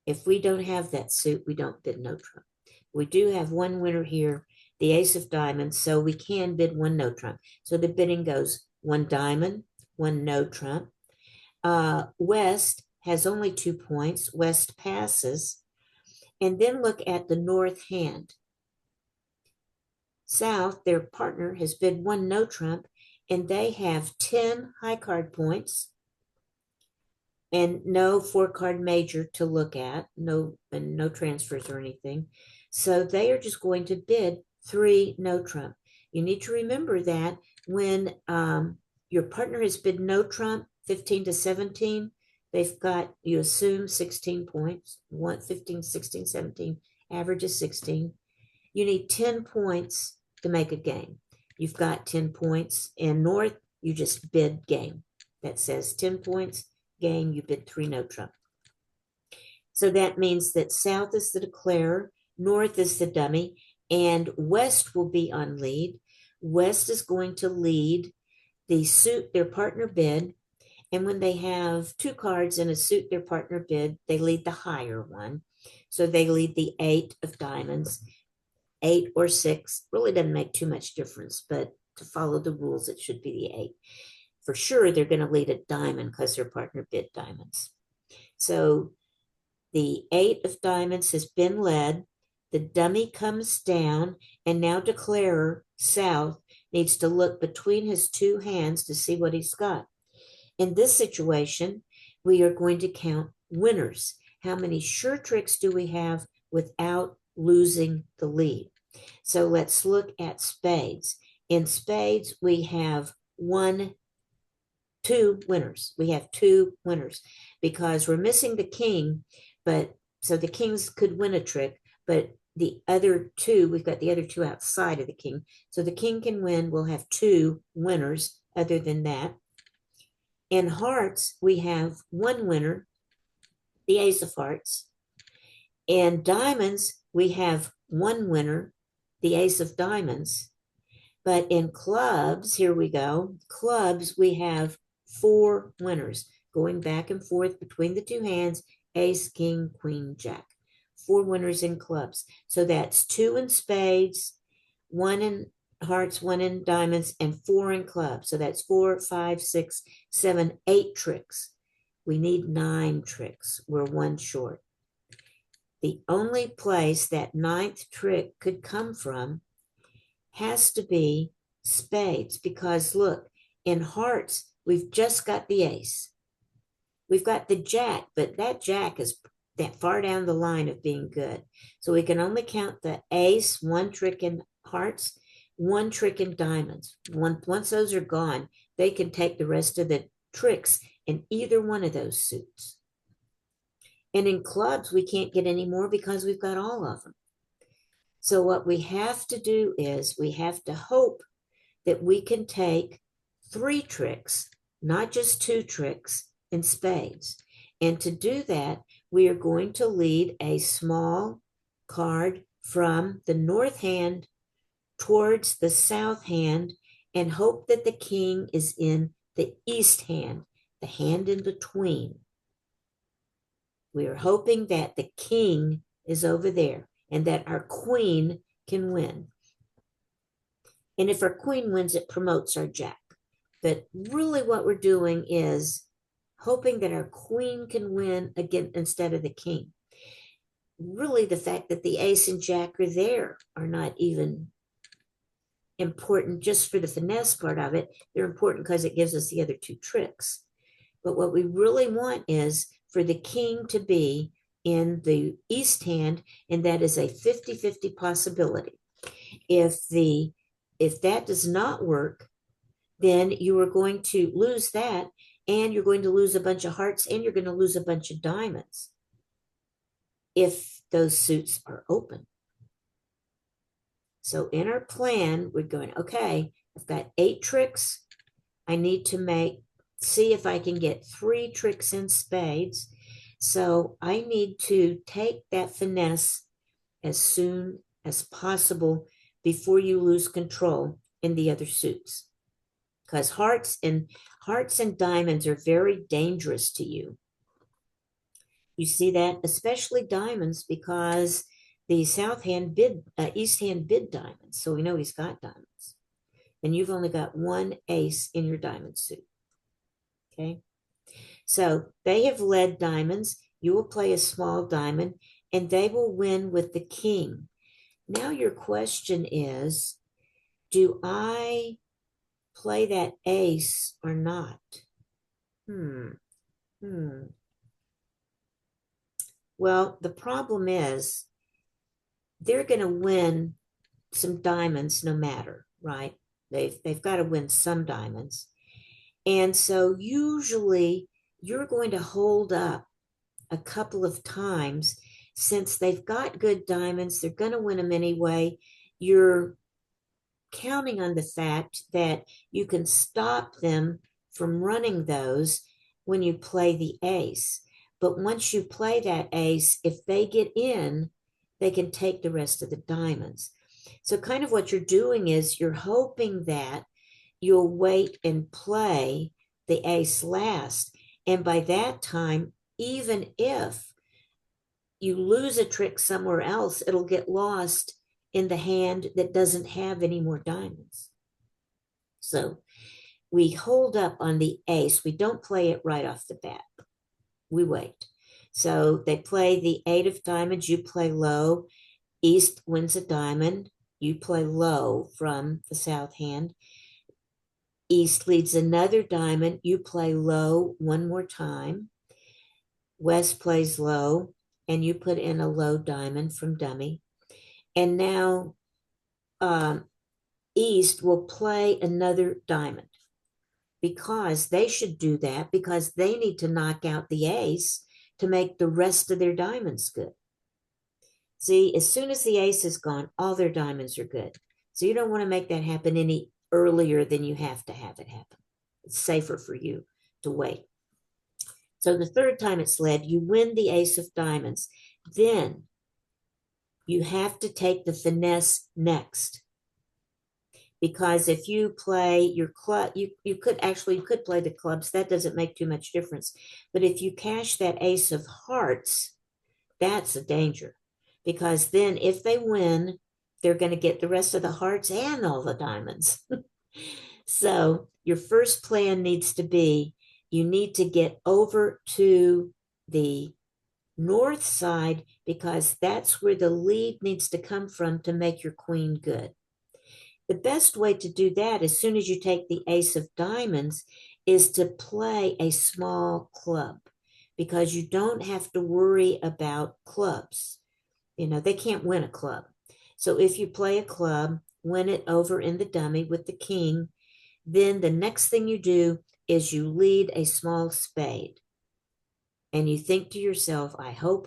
if we don't have that suit, we don't bid no trump. We do have 1 winner here, the ace of diamonds, so we can bid 1 no trump. So the bidding goes 1 diamond, 1 no trump. West has only 2 points. West passes. And then look at the north hand. South, their partner, has bid 1 no trump, and they have 10 high card points and no 4 card major to look at, no transfers or anything. So they are just going to bid 3 no trump. You need to remember that when your partner has bid no trump, 15 to 17, they've got, you assume 16 points, 15, 16, 17, average is 16. You need 10 points to make a game. You've got 10 points. In North, you just bid game. That says 10 points, game, you bid 3 no trump. So that means that South is the declarer, North is the dummy, and West will be on lead. West is going to lead the suit their partner bid, and when they have 2 cards in a suit their partner bid, they lead the higher one. So they lead the 8 of diamonds. 8 or 6 really doesn't make too much difference, but to follow the rules, it should be the 8. For sure, they're going to lead a diamond because their partner bid diamonds. So the 8 of diamonds has been led. The dummy comes down, and now declarer, South, needs to look between his 2 hands to see what he's got. In this situation, we are going to count winners. How many sure tricks do we have without losing the lead? So let's look at spades. In spades, we have 2 winners. We have 2 winners because we're missing the king, but so the kings could win a trick, but the other two, we've got the other two outside of the king. So the king can win. We'll have two winners other than that. In hearts, we have one winner, the ace of hearts. In diamonds, we have one winner, the ace of diamonds. But in clubs, here we go. Clubs, we have four winners going back and forth between the two hands, ace, king, queen, jack. Four winners in clubs. So that's two in spades, one in hearts, one in diamonds, and four in clubs. So that's 4, 5, 6, 7, 8 tricks. We need 9 tricks. We're one short. The only place that 9th trick could come from has to be spades, because look, in hearts, we've just got the ace. We've got the jack, but that jack is that far down the line of being good. So we can only count the ace, one trick in hearts, one trick in diamonds. Once those are gone, they can take the rest of the tricks in either one of those suits. And in clubs, we can't get any more because we've got all of them. So what we have to do is we have to hope that we can take 3 tricks, not just 2 tricks in spades. And to do that, we are going to lead a small card from the north hand towards the south hand and hope that the king is in the east hand, the hand in between. We are hoping that the king is over there and that our queen can win. And if our queen wins, it promotes our jack. But really what we're doing is hoping that our queen can win again instead of the king. Really, the fact that the ace and jack are there are not even important just for the finesse part of it. They're important because it gives us the other 2 tricks. But what we really want is for the king to be in the east hand, and that is a 50-50 possibility. If that does not work, then you are going to lose that, and you're going to lose a bunch of hearts, and you're going to lose a bunch of diamonds if those suits are open. So in our plan, we're going, okay, I've got 8 tricks. I need to see if I can get 3 tricks in spades. So I need to take that finesse as soon as possible before you lose control in the other suits. Because hearts and diamonds are very dangerous to you. You see that, especially diamonds, because the east hand bid diamonds. So we know he's got diamonds. And you've only got one ace in your diamond suit. Okay. So they have led diamonds. You will play a small diamond, and they will win with the king. Now your question is, do I play that ace or not? Well, the problem is they're going to win some diamonds no matter, right? They've got to win some diamonds. And so usually you're going to hold up a couple of times. Since they've got good diamonds, they're going to win them anyway. You're counting on the fact that you can stop them from running those when you play the ace. But once you play that ace, if they get in, they can take the rest of the diamonds. So kind of what you're doing is you're hoping that you'll wait and play the ace last. And by that time, even if you lose a trick somewhere else, it'll get lost in the hand that doesn't have any more diamonds. So we hold up on the ace. We don't play it right off the bat. We wait. So they play the 8 of diamonds. You play low. East wins a diamond. You play low from the south hand. East leads another diamond. You play low one more time. West plays low, and you put in a low diamond from dummy. And now East will play another diamond, because they should do that because they need to knock out the ace to make the rest of their diamonds good. See, as soon as the ace is gone, all their diamonds are good. So you don't want to make that happen any earlier than you have to have it happen. It's safer for you to wait. So the third time it's led, you win the ace of diamonds. Then you have to take the finesse next. Because if you play your club, you could play the clubs. That doesn't make too much difference. But if you cash that ace of hearts, that's a danger. Because then if they win, they're going to get the rest of the hearts and all the diamonds. So your first plan needs to be, you need to get over to the north side because that's where the lead needs to come from to make your queen good. The best way to do that, as soon as you take the ace of diamonds, is to play a small club because you don't have to worry about clubs. You know, they can't win a club. So if you play a club, win it over in the dummy with the king, then the next thing you do is you lead a small spade. And you think to yourself, I hope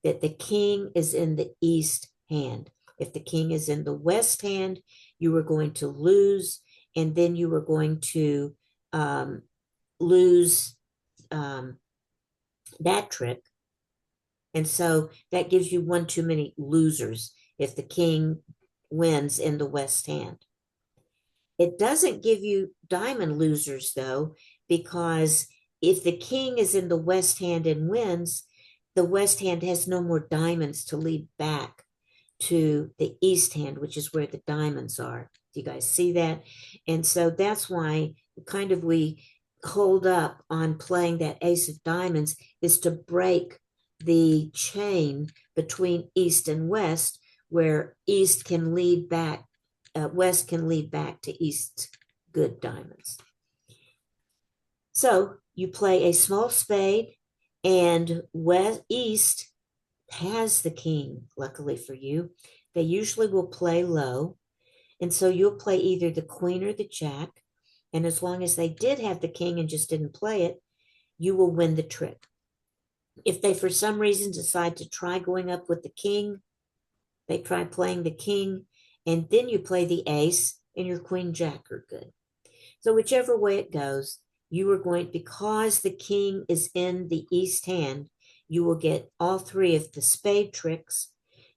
that the king is in the east hand. If the king is in the west hand, you are going to lose, and then you are going to lose that trick. And so that gives you one too many losers if the king wins in the west hand. It doesn't give you diamond losers, though, because if the king is in the west hand and wins, the west hand has no more diamonds to lead back to the east hand, which is where the diamonds are. Do you guys see that? And so that's why kind of we hold up on playing that ace of diamonds is to break the chain between east and west, where east can lead back, west can lead back to east good diamonds. So you play a small spade, and east has the king, luckily for you. They usually will play low. And so you'll play either the queen or the jack. And as long as they did have the king and just didn't play it, you will win the trick. If they, for some reason, decide to try going up with the king, they try playing the king, and then you play the ace, and your queen jack are good. So whichever way it goes, you are going, because the king is in the east hand, you will get all three of the spade tricks.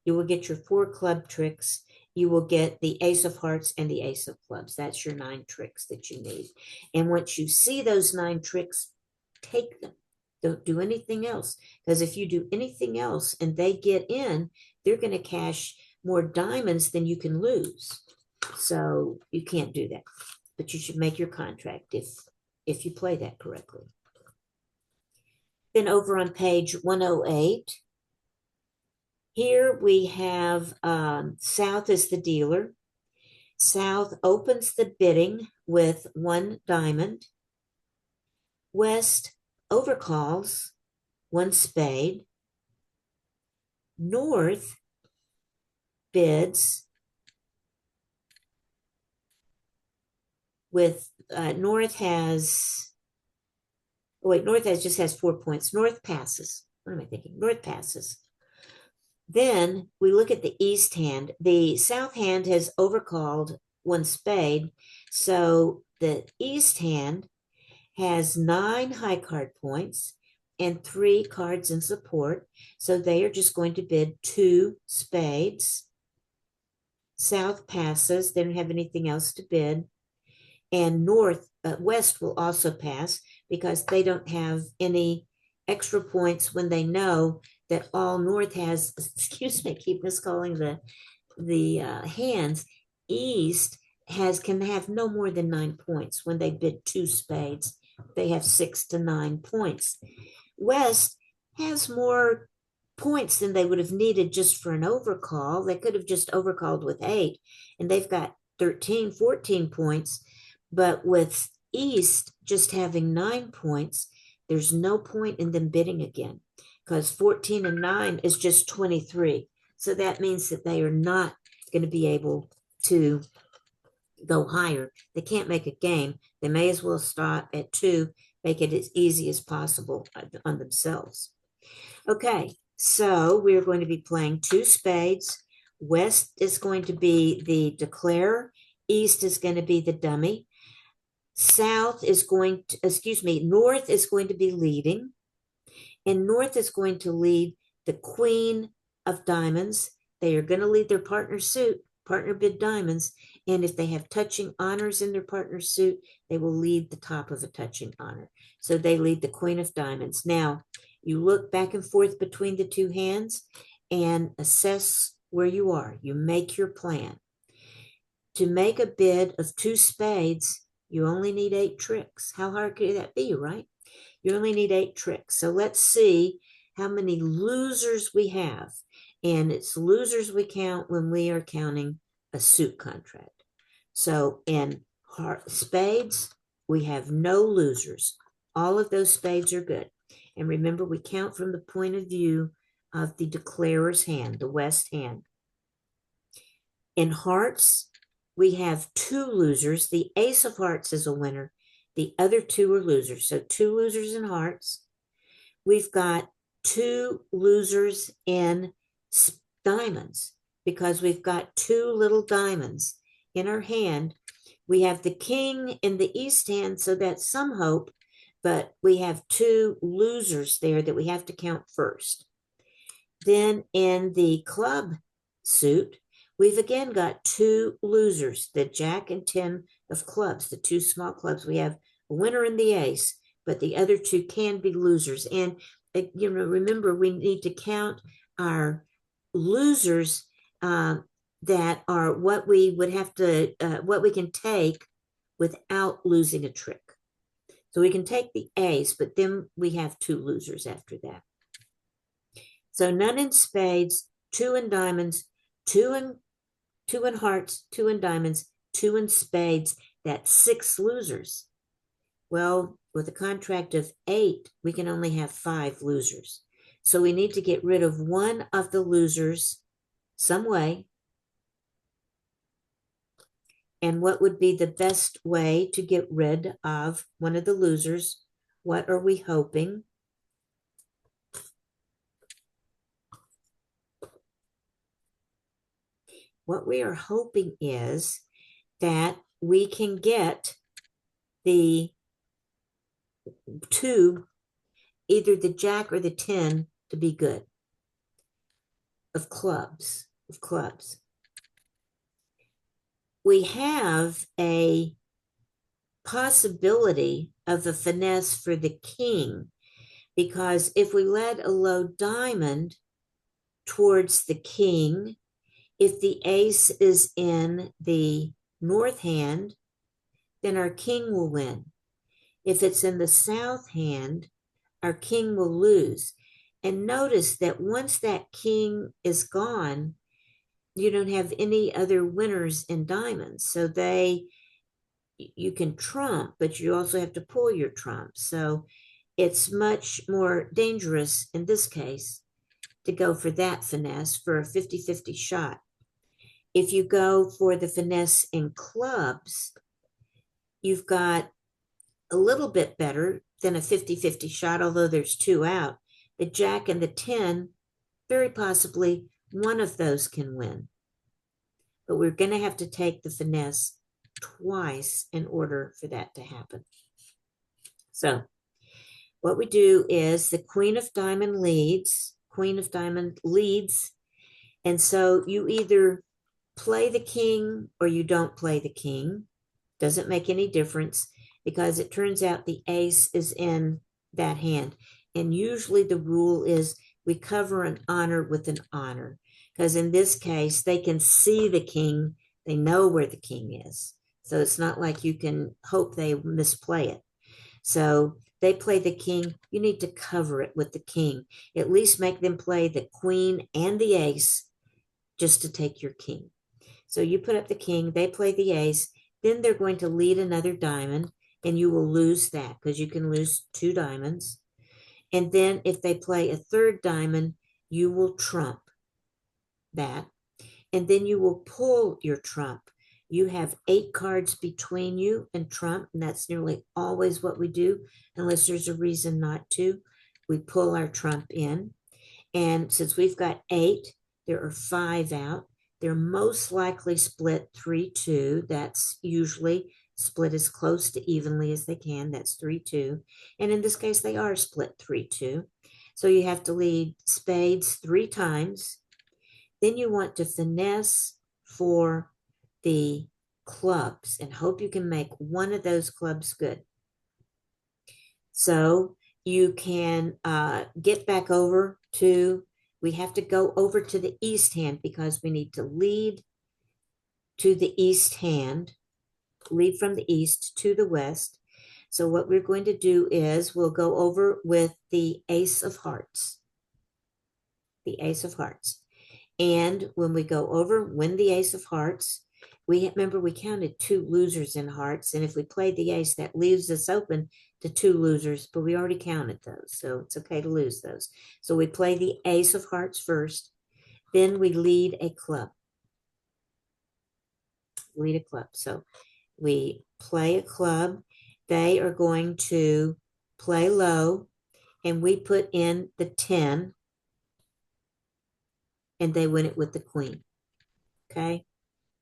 You will get your 4 club tricks. You will get the ace of hearts and the ace of clubs. That's your 9 tricks that you need. And once you see those 9 tricks, take them. Don't do anything else. Because if you do anything else and they get in, they're going to cash more diamonds than you can lose. So you can't do that. But you should make your contract if you play that correctly. Then over on page 108, here we have South is the dealer. South opens the bidding with 1 diamond. West overcalls 1 spade. North bids with North has just has 4 points. North passes. What am I thinking? North passes. Then we look at the east hand. The south hand has overcalled 1 spade. So the east hand has 9 high card points and 3 cards in support. So they are just going to bid 2 spades. South passes. They don't have anything else to bid. And west will also pass because they don't have any extra points when they know that all north has, excuse me, I keep miscalling the hands. East can have no more than 9 points. When they bid 2 spades, they have 6 to 9 points. West has more points than they would have needed just for an overcall. They could have just overcalled with 8, and they've got 13, 14 points. But with East just having 9 points, there's no point in them bidding again because 14 and 9 is just 23. So that means that they are not going to be able to go higher. They can't make a game. They may as well stop at 2, make it as easy as possible on themselves. Okay, So we're going to be playing two spades. West is going to be the declare. East is going to be the dummy. South is going to, excuse me, North is going to be leading. And North is going to lead the queen of diamonds. They are going to lead their partner suit, partner bid diamonds. And if they have touching honors in their partner suit, they will lead the top of a touching honor. So they lead the queen of diamonds. Now, you look back and forth between the two hands and assess where you are. You make your plan. To make a bid of two spades, you only need 8 tricks. How hard could that be, right? You only need 8 tricks. So let's see how many losers we have. And it's losers we count when we are counting a suit contract. So in spades, we have no losers. All of those spades are good. And remember, we count from the point of view of the declarer's hand, the West hand. In hearts, we have 2 losers. The ace of hearts is a winner. The other 2 are losers. So 2 losers in hearts. We've got 2 losers in diamonds because we've got 2 little diamonds in our hand. We have the king in the east hand, so that's some hope, but we have 2 losers there that we have to count first. Then in the club suit, we've again got 2 losers, the jack and 10 of clubs, the 2 small clubs. We have a winner in the ace, but the other 2 can be losers. And, remember, we need to count our losers that are what we would have to, what we can take without losing a trick. So we can take the ace, but then we have 2 losers after that. So none in spades, 2 in diamonds, 2 in hearts, 2 in diamonds, 2 in spades. That's 6 losers. Well, with a contract of 8, we can only have 5 losers. So we need to get rid of one of the losers some way. And what would be the best way to get rid of one of the losers? What are we hoping? What we are hoping is that we can get the 2, either the jack or the 10, to be good. Of clubs. We have a possibility of a finesse for the king, because if we led a low diamond towards the king, if the ace is in the north hand, then our king will win. If it's in the south hand, our king will lose. And notice that once that king is gone, you don't have any other winners in diamonds. So you can trump, but you also have to pull your trump. So it's much more dangerous in this case to go for that finesse for a 50-50 shot. If you go for the finesse in clubs, you've got a little bit better than a 50-50 shot, although there's 2 out. The jack and the 10, very possibly one of those can win. But we're going to have to take the finesse twice in order for that to happen. So what we do is the queen of diamond leads. And so you either play the king or you don't play the king. Doesn't make any difference, because it turns out the ace is in that hand. And usually the rule is we cover an honor with an honor, because in this case, they can see the king. They know where the king is. So it's not like you can hope they misplay it. So they play the king. You need to cover it with the king. At least make them play the queen and the ace just to take your king. So you put up the king, they play the ace, then they're going to lead another diamond, and you will lose that because you can lose 2 diamonds. And then if they play a 3rd diamond, you will trump that. And then you will pull your trump. You have 8 cards between you and trump, and that's nearly always what we do, unless there's a reason not to. We pull our trump in. And since we've got 8, there are 5 out. They're most likely split 3-2. That's usually split as close to evenly as they can. That's 3-2. And in this case, they are split 3-2. So you have to lead spades 3 times. Then you want to finesse for the clubs and hope you can make one of those clubs good. So you can get back over to, we have to go over to the east hand because we need to lead to the east hand, lead from the east to the west. So what we're going to do is we'll go over with the ace of hearts, the ace of hearts. And when we go over, win the ace of hearts, we remember we counted 2 losers in hearts. And if we played the ace, that leaves us open to 2 losers, but we already counted those. So it's okay to lose those. So we play the ace of hearts first. Then we lead a club. Lead a club. So we play a club. They are going to play low, and we put in the 10, and they win it with the queen. Okay.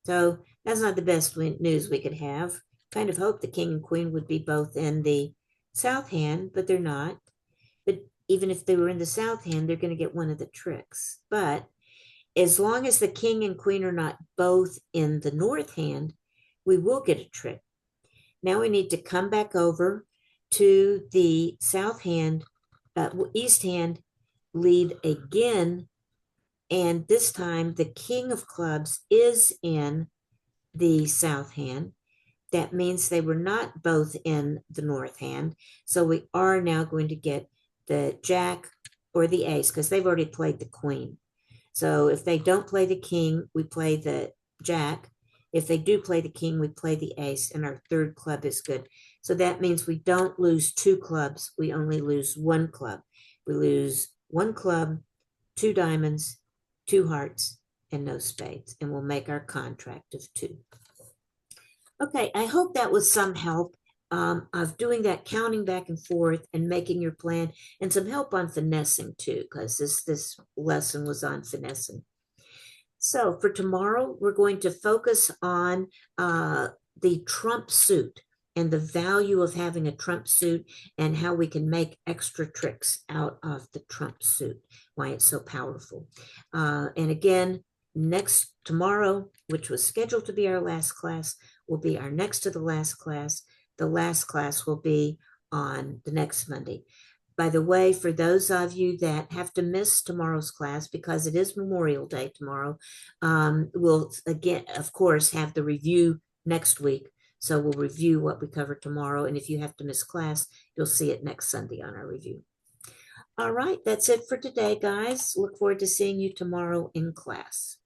So that's not the best news we could have. Kind of hoped the king and queen would be both in the south hand, but they're not. But even if they were in the south hand, they're going to get one of the tricks. But as long as the king and queen are not both in the north hand, we will get a trick. Now we need to come back over to the south hand, east hand, lead again. And this time the king of clubs is in the south hand. That means they were not both in the north hand. So we are now going to get the jack or the ace because they've already played the queen. So if they don't play the king, we play the jack. If they do play the king, we play the ace, and our third club is good. So that means we don't lose 2 clubs. We only lose 1 club. We lose 1 club, 2 diamonds, 2 hearts, and no spades, and we'll make our contract of 2. Okay, I hope that was some help of doing that, counting back and forth and making your plan, and some help on finessing too, because this lesson was on finessing. So for tomorrow, we're going to focus on the trump suit and the value of having a trump suit and how we can make extra tricks out of the trump suit, why it's so powerful. And again, tomorrow, which was scheduled to be our last class, will be our next to the last class. The last class will be on the next Monday. By the way, for those of you that have to miss tomorrow's class because it is Memorial Day tomorrow, we'll again, of course, have the review next week. So we'll review what we covered tomorrow. And if you have to miss class, you'll see it next Sunday on our review. All right, that's it for today, guys. Look forward to seeing you tomorrow in class.